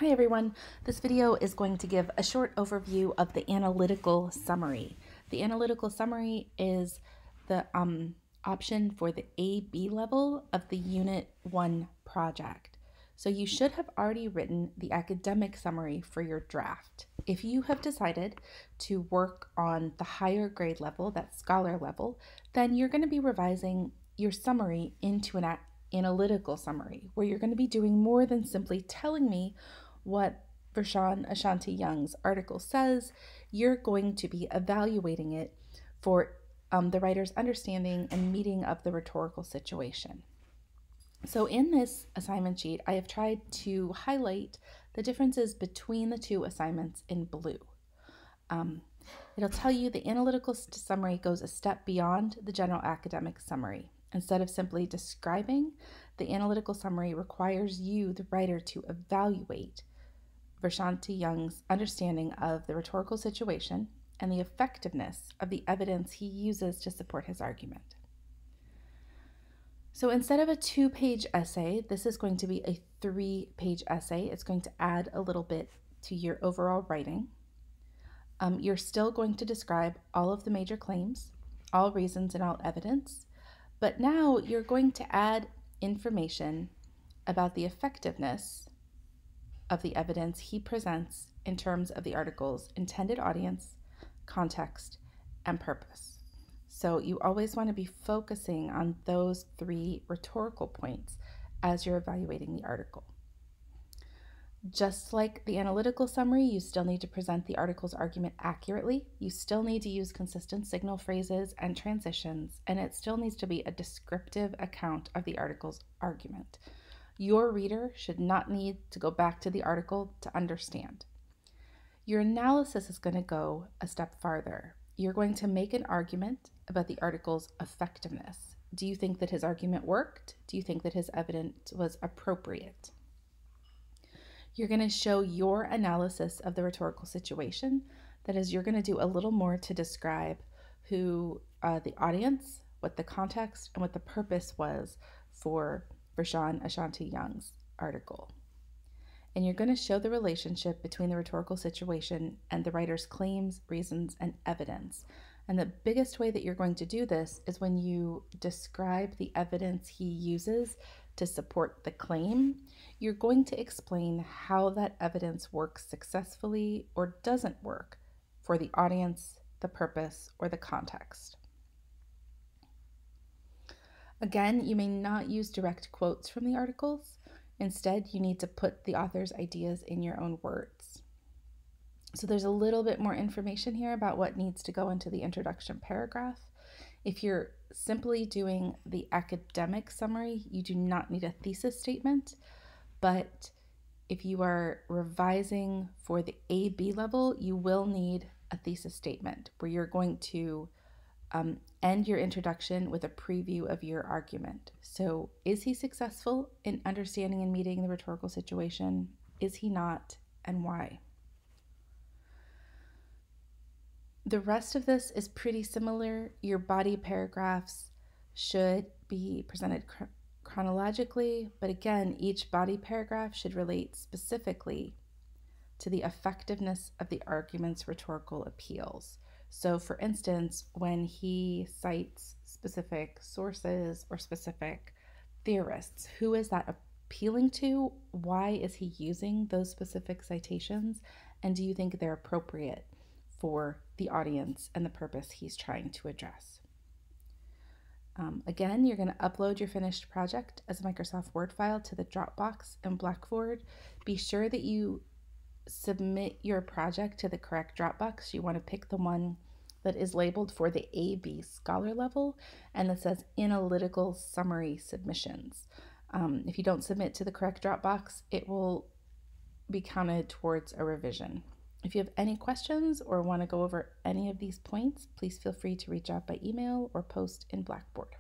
Hi everyone, this video is going to give a short overview of the analytical summary. The analytical summary is the option for the A-B level of the Unit 1 project. So you should have already written the academic summary for your draft. If you have decided to work on the higher grade level, that scholar level, then you're going to be revising your summary into an analytical summary, where you're going to be doing more than simply telling me what Vershawn Ashanti Young's article says. You're going to be evaluating it for the writer's understanding and meeting of the rhetorical situation. So in this assignment sheet, I have tried to highlight the differences between the two assignments in blue. It'll tell you the analytical summary goes a step beyond the general academic summary. Instead of simply describing, the analytical summary requires you, the writer, to evaluate Ashanti Young's understanding of the rhetorical situation and the effectiveness of the evidence he uses to support his argument. So instead of a 2-page essay, this is going to be a 3-page essay. It's going to add a little bit to your overall writing. You're still going to describe all of the major claims, all reasons, and all evidence, but now you're going to add information about the effectiveness of the evidence he presents in terms of the article's intended audience, context, and purpose. So you always want to be focusing on those 3 rhetorical points as you're evaluating the article. Just like the analytical summary, you still need to present the article's argument accurately. You still need to use consistent signal phrases and transitions, and it still needs to be a descriptive account of the article's argument. Your reader should not need to go back to the article to understand. Your analysis is going to go a step farther. You're going to make an argument about the article's effectiveness. Do you think that his argument worked? Do you think that his evidence was appropriate? You're going to show your analysis of the rhetorical situation. That is, you're going to do a little more to describe who the audience, what the context, and what the purpose was for Vershawn Ashanti Young's article. And you're going to show the relationship between the rhetorical situation and the writer's claims, reasons, and evidence. And the biggest way that you're going to do this is when you describe the evidence he uses to support the claim. You're going to explain how that evidence works successfully or doesn't work for the audience, the purpose, or the context. Again, you may not use direct quotes from the articles. Instead, you need to put the author's ideas in your own words. So there's a little bit more information here about what needs to go into the introduction paragraph. If you're simply doing the academic summary, you do not need a thesis statement, but if you are revising for the A-B level, you will need a thesis statement where you're going to end your introduction with a preview of your argument. So, is he successful in understanding and meeting the rhetorical situation? Is he not, and why? The rest of this is pretty similar. Your body paragraphs should be presented chronologically, but again, each body paragraph should relate specifically to the effectiveness of the argument's rhetorical appeals. So for instance, when he cites specific sources or specific theorists, who is that appealing to? Why is he using those specific citations? And do you think they're appropriate for the audience and the purpose he's trying to address? Again, you're going to upload your finished project as a Microsoft Word file to the Dropbox and Blackboard. Be sure that you submit your project to the correct Dropbox. You want to pick the one that is labeled for the A-B scholar level and that says Analytical Summary Submissions. If you don't submit to the correct Dropbox, it will be counted towards a revision. If you have any questions or want to go over any of these points, please feel free to reach out by email or post in Blackboard.